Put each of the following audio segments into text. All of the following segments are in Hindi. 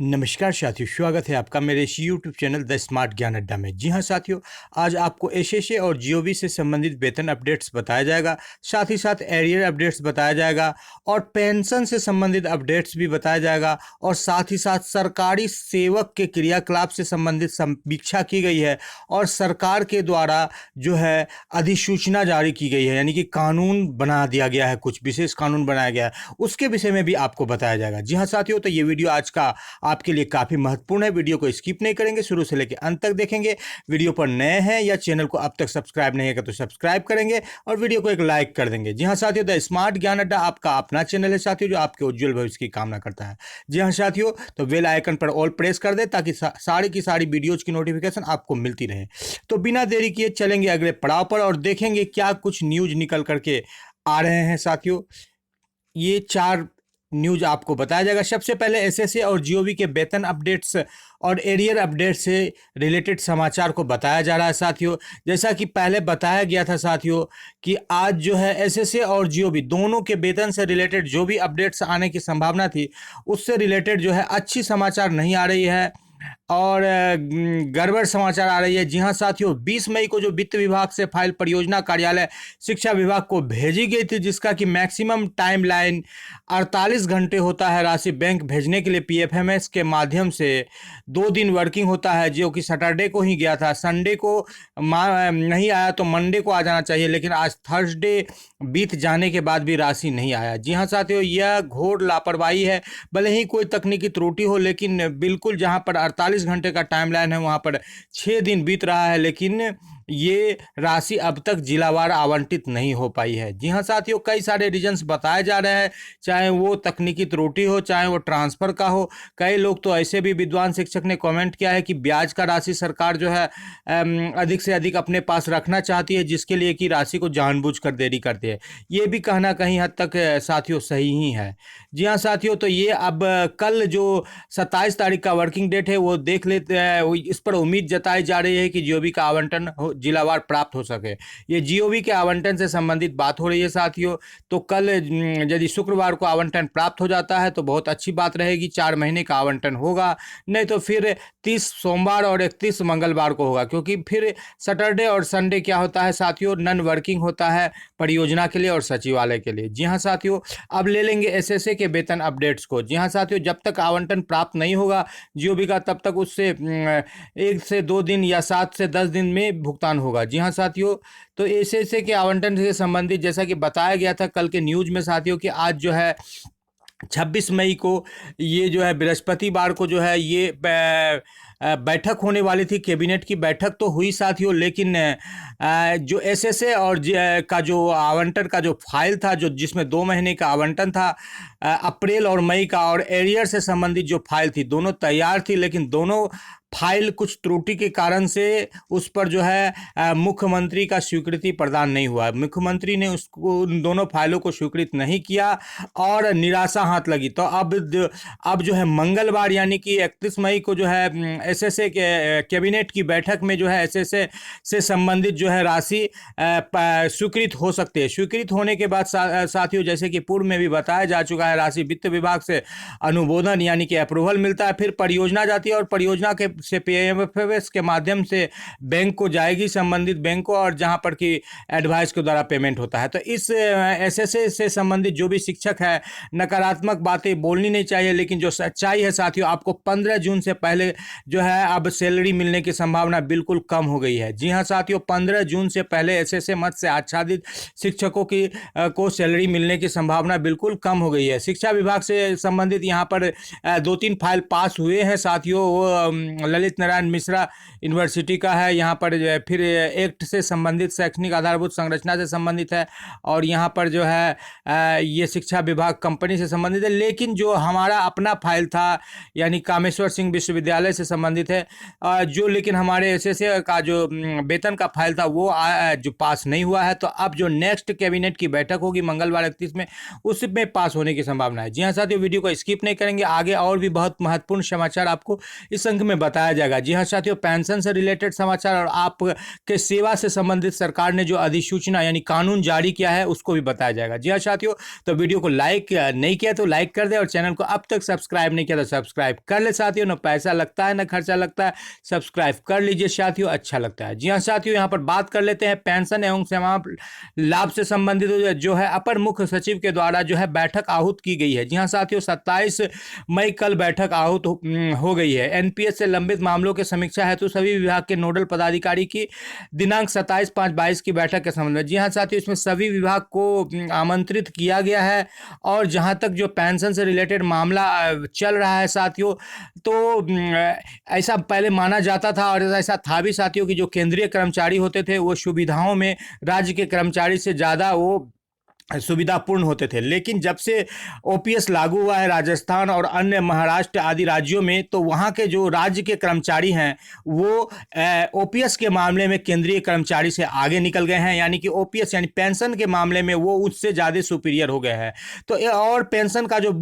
नमस्कार साथियों, स्वागत है आपका मेरे इस यूट्यूब चैनल द स्मार्ट ज्ञान अड्डा में। जी हाँ साथियों, आज आपको एसएसए और जीओबी से संबंधित वेतन अपडेट्स बताया जाएगा, साथ ही साथ एरियर अपडेट्स बताया जाएगा और पेंशन से संबंधित अपडेट्स भी बताया जाएगा और साथ ही साथ सरकारी सेवक के क्रियाकलाप से संबंधित समीक्षा की गई है और सरकार के द्वारा जो है अधिसूचना जारी की गई है, यानी कि कानून बना दिया गया है, कुछ विशेष कानून बनाया गया है, उसके विषय में भी आपको बताया जाएगा। जी हाँ साथियों, तो ये वीडियो आज का आपके लिए काफ़ी महत्वपूर्ण है। वीडियो को स्किप नहीं करेंगे, शुरू से लेकर अंत तक देखेंगे। वीडियो पर नए हैं या चैनल को अब तक सब्सक्राइब नहीं है तो सब्सक्राइब करेंगे और वीडियो को एक लाइक कर देंगे। जी हाँ साथियों, द स्मार्ट ज्ञान अड्डा आपका अपना चैनल है साथियों, जो आपके उज्जवल भविष्य की कामना करता है। जी हाँ साथियों, तो बेल आइकन पर ऑल प्रेस कर दे ताकि सारी की सारी वीडियोज की नोटिफिकेशन आपको मिलती रहे। तो बिना देरी किए चलेंगे अगले पड़ाव पर और देखेंगे क्या कुछ न्यूज निकल करके आ रहे हैं साथियों। ये 4 न्यूज आपको बताया जाएगा। सबसे पहले एसएसए और जीओबी के वेतन अपडेट्स और एरियर अपडेट से रिलेटेड समाचार को बताया जा रहा है साथियों। जैसा कि पहले बताया गया था साथियों कि आज जो है एसएसए और जीओबी दोनों के वेतन से रिलेटेड जो भी अपडेट्स आने की संभावना थी, उससे रिलेटेड जो है अच्छी समाचार नहीं आ रही है और गड़बड़ समाचार आ रही है। जी हाँ साथियों, 20 मई को जो वित्त विभाग से फाइल परियोजना कार्यालय शिक्षा विभाग को भेजी गई थी, जिसका कि मैक्सिमम टाइम लाइन 48 घंटे होता है राशि बैंक भेजने के लिए पीएफएमएस के माध्यम से 2 दिन वर्किंग होता है, जो कि सैटरडे को ही गया था। संडे को नहीं आया तो मंडे को आ जाना चाहिए, लेकिन आज थर्सडे बीत जाने के बाद भी राशि नहीं आया। जी हाँ साथियों, यह घोर लापरवाही है। भले ही कोई तकनीकी त्रुटि हो, लेकिन बिल्कुल जहाँ पर 48 घंटे का टाइमलाइन है वहाँ पर 6 दिन बीत रहा है, लेकिन ये राशि अब तक जिलावार आवंटित नहीं हो पाई है। जी हाँ साथियों, कई सारे रीजंस बताए जा रहे हैं, चाहे वो तकनीकी त्रुटि हो, चाहे वो ट्रांसफ़र का हो। कई लोग तो ऐसे भी विद्वान शिक्षक ने कमेंट किया है कि ब्याज का राशि सरकार जो है अधिक से अधिक अपने पास रखना चाहती है, जिसके लिए कि राशि को जानबूझकर देरी करती है। ये भी कहना कहीं हद तक साथियों सही ही है। जी हाँ साथियों, तो ये अब कल जो 27 तारीख का वर्किंग डेट है वो देख लेते हैं। इस पर उम्मीद जताई जा रही है कि जीओबी का आवंटन जिलावार प्राप्त हो सके। ये जीओबी के आवंटन से संबंधित बात हो रही है साथियों। तो कल यदि शुक्रवार को आवंटन प्राप्त हो जाता है तो बहुत अच्छी बात रहेगी, 4 महीने का आवंटन होगा। नहीं तो फिर 30 सोमवार और 31 मंगलवार को होगा, क्योंकि फिर सैटरडे और संडे क्या होता है साथियों, नॉन वर्किंग होता है परियोजना के लिए और सचिवालय के लिए। जी हाँ साथियों, अब ले लेंगे एसएसए के वेतन अपडेट्स को। जी हाँ साथियों, जब तक आवंटन प्राप्त नहीं होगा जीओबी का, तब तक उससे 1 से 2 दिन या 7 से 10 दिन में भुगतान होगा। जी हाँ साथियों, तो एसएसए के आवंटन से संबंधित जैसा कि बताया गया था कल के न्यूज में साथियों कि आज जो है 26 मई को ये जो है बृहस्पतिवार को जो है ये बैठक होने वाली थी। कैबिनेट की बैठक तो हुई साथियों, लेकिन जो एसएसए और का जो आवंटन का जो फाइल था, जो जिसमें 2 महीने का आवंटन था, अप्रैल और मई का, और एरियर से संबंधित जो फाइल थी, दोनों तैयार थी, लेकिन दोनों फाइल कुछ त्रुटि के कारण से उस पर जो है मुख्यमंत्री का स्वीकृति प्रदान नहीं हुआ। मुख्यमंत्री ने उसको उन दोनों फाइलों को स्वीकृत नहीं किया और निराशा हाथ लगी। तो अब जो है मंगलवार यानी कि 31 मई को जो है एसएसए के कैबिनेट की बैठक में जो है एसएसए से संबंधित जो है राशि स्वीकृत हो सकती है। स्वीकृत होने के बाद साथियों, जैसे कि पूर्व में भी बताया जा चुका है, राशि वित्त विभाग से अनुमोदन यानी कि अप्रूवल मिलता है, फिर परियोजना जाती है और परियोजना के से पीएफएमएस के माध्यम से बैंक को जाएगी, संबंधित बैंक को, और जहां पर कि एडवाइस के द्वारा पेमेंट होता है। तो इस एसएसए से संबंधित जो भी शिक्षक है, नकारात्मक बातें बोलनी नहीं चाहिए, लेकिन जो सच्चाई है साथियों, आपको 15 जून से पहले जो है अब सैलरी मिलने की संभावना बिल्कुल कम हो गई है। जी हाँ साथियों, 15 जून से पहले एसएसए मद से आच्छादित शिक्षकों की को सैलरी मिलने की संभावना बिल्कुल कम हो गई है। शिक्षा विभाग से संबंधित यहाँ पर 2-3 फाइल पास हुए हैं साथियों। वो ललित नारायण मिश्रा यूनिवर्सिटी का है, यहाँ पर फिर एक्ट से संबंधित शैक्षणिक आधारभूत संरचना से संबंधित है, और यहाँ पर जो है ये शिक्षा विभाग कंपनी से संबंधित है। लेकिन जो हमारा अपना फाइल था यानी कामेश्वर सिंह विश्वविद्यालय से संबंधित है, जो लेकिन हमारे एसएसए का जो वेतन का फाइल था वो जो पास नहीं हुआ है। तो अब जो नेक्स्ट कैबिनेट की बैठक होगी मंगलवार 31 में, उसमें पास होने की संभावना है। जी हाँ साथियों, वीडियो को स्किप नहीं करेंगे, आगे और भी बहुत महत्वपूर्ण समाचार आपको इस अंक में बताया बताया जाएगा। जी हाँ साथियों, पेंशन से रिलेटेड समाचार और आपके सेवा से संबंधित सरकार ने जो अधिसूचना यानी कानून जारी किया है उसको भी बताया जाएगा। जी हाँ साथियों, तो वीडियो को लाइक नहीं किया तो लाइक कर दे और चैनल को अब तक सब्सक्राइब नहीं किया तो सब्सक्राइब कर ले साथियों। ना पैसा लगता है ना खर्चा लगता है, सब्सक्राइब कर लीजिए साथियों, अच्छा लगता है। जी हाँ साथियों, यहाँ पर बात कर लेते हैं पेंशन एवं सेवा लाभ से संबंधित जो है अपर मुख्य सचिव के द्वारा जो है बैठक आहूत की गई है। जी हाँ साथियों, 27 मई कल बैठक आहूत हो गई है। एनपीएस से लंबित मामलों के समीक्षा हेतु सभी विभाग के नोडल पदाधिकारी की दिनांक 27/5/22 की बैठक के संबंध में। जी हाँ साथियों, इसमें सभी विभाग को आमंत्रित किया गया है और जहाँ तक जो पेंशन से रिलेटेड मामला चल रहा है साथियों, तो ऐसा पहले माना जाता था और ऐसा था भी साथियों कि जो केंद्रीय कर्मचारी होते थे वो सुविधाओं में राज्य के कर्मचारी से ज़्यादा वो सुविधापूर्ण होते थे। लेकिन जब से ओपीएस लागू हुआ है राजस्थान और अन्य महाराष्ट्र आदि राज्यों में, तो वहाँ के जो राज्य के कर्मचारी हैं वो ओपीएस के मामले में केंद्रीय कर्मचारी से आगे निकल गए हैं, यानी कि ओपीएस यानी पेंशन के मामले में वो उससे ज़्यादा सुपीरियर हो गए हैं। तो और पेंशन का जो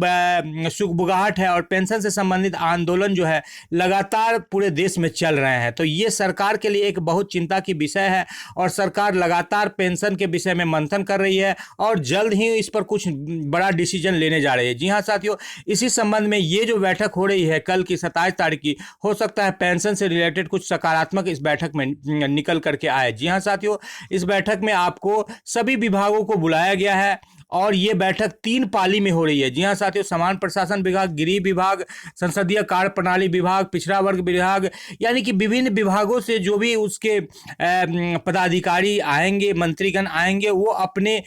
सुगबुगाहट है और पेंशन से संबंधित आंदोलन जो है लगातार पूरे देश में चल रहे हैं। तो ये सरकार के लिए एक बहुत चिंता की विषय है और सरकार लगातार पेंशन के विषय में मंथन कर रही है और जल्द ही इस पर कुछ बड़ा डिसीजन लेने जा रही है। जी हाँ साथियों, इसी संबंध में ये जो बैठक हो रही है कल की 27 तारीख की, हो सकता है पेंशन से रिलेटेड कुछ सकारात्मक इस बैठक में निकल करके आए। जी हाँ साथियों, इस बैठक में आपको सभी विभागों को बुलाया गया है और ये बैठक 3 पाली में हो रही है। जी हाँ साथियों, समान प्रशासन विभाग, गृह विभाग, संसदीय कार्य प्रणाली विभाग, पिछड़ा वर्ग विभाग, यानी कि विभिन्न विभागों से जो भी उसके पदाधिकारी आएंगे, मंत्रीगण आएंगे, वो अपने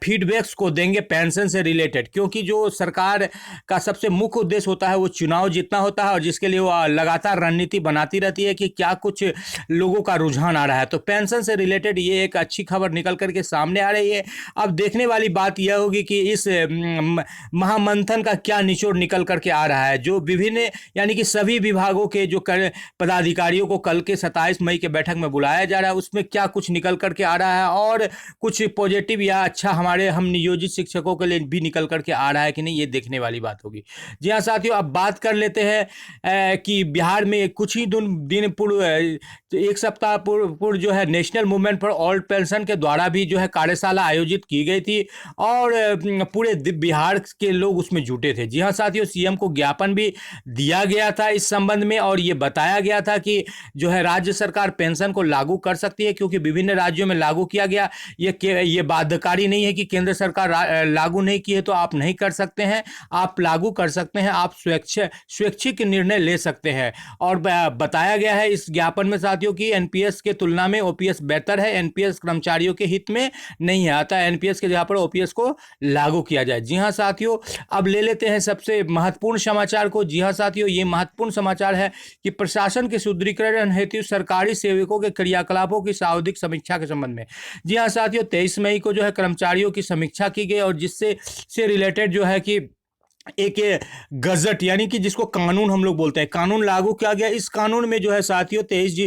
फीडबैक्स को देंगे पेंशन से रिलेटेड, क्योंकि जो सरकार का सबसे मुख्य उद्देश्य होता है वो चुनाव जीतना होता है और जिसके लिए वो लगातार रणनीति बनाती रहती है कि क्या कुछ लोगों का रुझान आ रहा है। तो पेंशन से रिलेटेड ये एक अच्छी खबर निकल करके सामने आ रही है। अब देखने वाली बात यह होगी कि इस महामंथन का क्या निचोड़ निकल करके आ रहा है। जो विभिन्न यानी कि सभी विभागों के जो पदाधिकारियों को कल के 27 मई के बैठक में बुलाया जा रहा है, उसमें क्या कुछ निकल करके आ रहा है और कुछ पॉजिटिव या अच्छा हमारे हम नियोजित शिक्षकों के लिए भी निकल करके आ रहा है कि नहीं, ये देखने वाली बात होगी। जी हाँ साथियों, अब बात कर लेते हैं कि बिहार में कुछ ही दिन पूर्व, एक सप्ताह पूर्व जो है national movement for old pension के द्वारा भी जो है कार्यशाला आयोजित की गई थी और पूरे बिहार के लोग उसमें जुटे थे। जी हाँ साथियों, सीएम को ज्ञापन भी दिया गया था इस संबंध में और ये बताया गया था कि जो है राज्य सरकार पेंशन को लागू कर सकती है, क्योंकि विभिन्न राज्यों में लागू किया गया। ये बाध्यकारी नहीं है कि केंद्र सरकार लागू नहीं की है तो आप नहीं कर सकते हैं, आप लागू कर सकते हैं, आप स्वैच्छिक निर्णय ले सकते हैं। और बताया गया है इस ज्ञापन में साथियों कि एनपीएस के तुलना में ओपीएस बेहतर है, एनपीएस कर्मचारियों के हित में नहीं आता है, एनपीएस के जगह पर ओपीएस को लागू किया जाए। जी हाँ साथियों, अब ले लेते हैं सबसे महत्वपूर्ण समाचार को। जी हाँ साथियों, ये महत्वपूर्ण समाचार है कि प्रशासन के सुदृढ़ीकरण हेतु सरकारी सेवकों के क्रियाकलापों की सावधिक समीक्षा के संबंध में। जी हाँ साथियों, 23 मई को जो है कर्मचारियों की समीक्षा की गई और जिससे रिलेटेड जो है कि एक गजट यानी कि जिसको कानून हम लोग बोलते हैं, कानून लागू किया गया। इस कानून में जो है साथियों 23 जी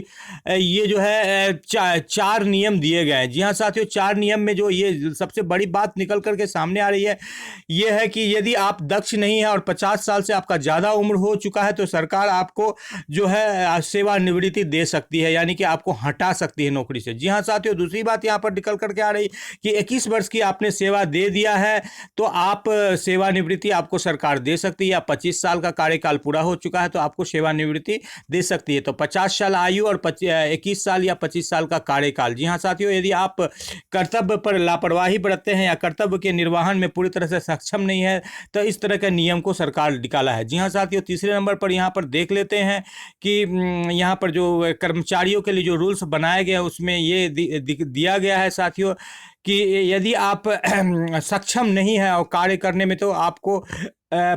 ये जो है 4 नियम दिए गए हैं। जी हाँ साथियों, 4 नियम में जो ये सबसे बड़ी बात निकल करके सामने आ रही है ये है कि यदि आप दक्ष नहीं है और 50 साल से आपका ज़्यादा उम्र हो चुका है तो सरकार आपको जो है सेवानिवृत्ति दे सकती है, यानी कि आपको हटा सकती है नौकरी से। जी हाँ साथियों, दूसरी बात यहाँ पर निकल करके आ रही कि 21 वर्ष की आपने सेवा दे दिया है तो आप सेवानिवृत्ति आपको सरकार दे सकती है, या 25 साल का कार्यकाल पूरा हो चुका है तो आपको सेवानिवृत्ति दे सकती है। तो 50 साल आयु और 21 साल या 25 साल का कार्यकाल। जी हाँ साथियों, यदि आप कर्तव्य पर लापरवाही बरतते हैं या कर्तव्य के निर्वहन में पूरी तरह से सक्षम नहीं है तो इस तरह के नियम को सरकार निकाला है। जी हाँ साथियों, तीसरे नंबर पर यहाँ पर देख लेते हैं कि यहाँ पर जो कर्मचारियों के लिए जो रूल्स बनाए गए हैं उसमें ये दिया गया है साथियों कि यदि आप सक्षम नहीं है और कार्य करने में तो आपको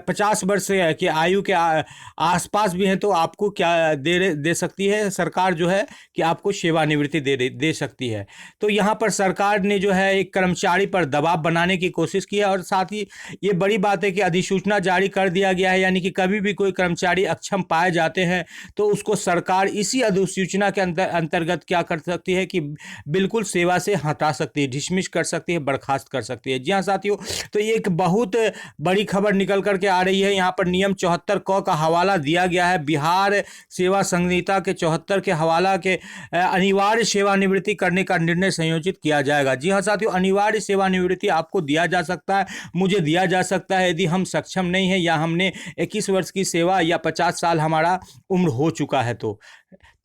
50 वर्ष की आयु के आसपास भी हैं तो आपको क्या दे सकती है सरकार जो है कि आपको सेवानिवृत्ति दे सकती है। तो यहाँ पर सरकार ने जो है एक कर्मचारी पर दबाव बनाने की कोशिश की है और साथ ही ये बड़ी बात है कि अधिसूचना जारी कर दिया गया है, यानी कि कभी भी कोई कर्मचारी अक्षम पाए जाते हैं तो उसको सरकार इसी अधिसूचना के अंतर्गत क्या कर सकती है कि बिल्कुल सेवा से हटा सकती है, डिसमिस कर सकती है, बर्खास्त कर सकती है। जी हाँ साथियों, तो ये एक बहुत बड़ी खबर निकल करके आ रही है। यहाँ पर नियम 74 क का हवाला दिया गया है। बिहार सेवा संहिता के 74 के हवाला के अनिवार्य सेवानिवृत्ति करने का निर्णय संयोजित किया जाएगा। जी हाँ साथियों, अनिवार्य सेवानिवृत्ति आपको दिया जा सकता है, मुझे दिया जा सकता है, यदि हम सक्षम नहीं है या हमने 21 वर्ष की सेवा या 50 साल हमारा उम्र हो चुका है।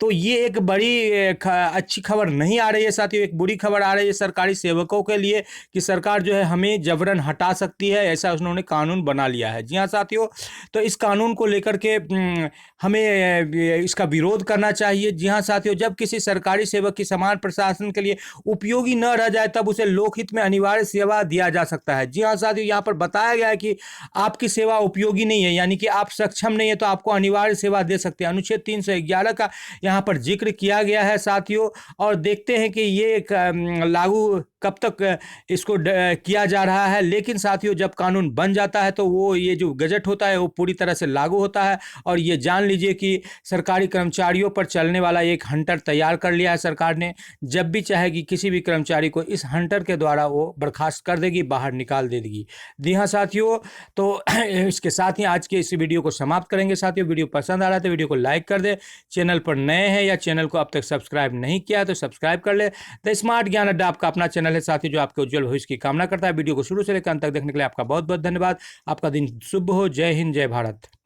तो ये एक बड़ी अच्छी खबर नहीं आ रही है साथियों, एक बुरी खबर आ रही है सरकारी सेवकों के लिए कि सरकार जो है हमें जबरन हटा सकती है, ऐसा उन्होंने कानून बना लिया है। जी हाँ साथियों, तो इस कानून को लेकर के हमें इसका विरोध करना चाहिए। जी हाँ साथियों, जब किसी सरकारी सेवक की समान प्रशासन के लिए उपयोगी न रह जाए तब उसे लोकहित में अनिवार्य सेवा दिया जा सकता है। जी हाँ साथियों, यहाँ पर बताया गया है कि आपकी सेवा उपयोगी नहीं है, यानी कि आप सक्षम नहीं है, तो आपको अनिवार्य सेवा दे सकते हैं। अनुच्छेद 311 का यहाँ पर जिक्र किया गया है साथियों, और देखते हैं कि ये लागू कब तक इसको किया जा रहा है। लेकिन साथियों, जब कानून बन जाता है तो वो ये जो गजट होता है वो पूरी तरह से लागू होता है। और ये जान लीजिए कि सरकारी कर्मचारियों पर चलने वाला एक हंटर तैयार कर लिया है सरकार ने। जब भी चाहेगी किसी भी कर्मचारी को इस हंटर के द्वारा वो बर्खास्त कर देगी, बाहर निकाल देगी। जी हाँ साथियों, तो इसके साथ ही आज के इस वीडियो को समाप्त करेंगे साथियों। वीडियो पसंद आ रहा है तो वीडियो को लाइक कर दे। चैनल पर नए हैं या चैनल को अब तक सब्सक्राइब नहीं किया तो सब्सक्राइब कर ले। द स्मार्ट ज्ञान अड्डा आपका अपना चैनल है साथियों, जो आपके उज्जवल भविष्य की कामना करता है। वीडियो को शुरू से लेकर अंत तक देखने के लिए आपका बहुत बहुत धन्यवाद। आपका दिन शुभ हो। जय हिंद, जय भारत।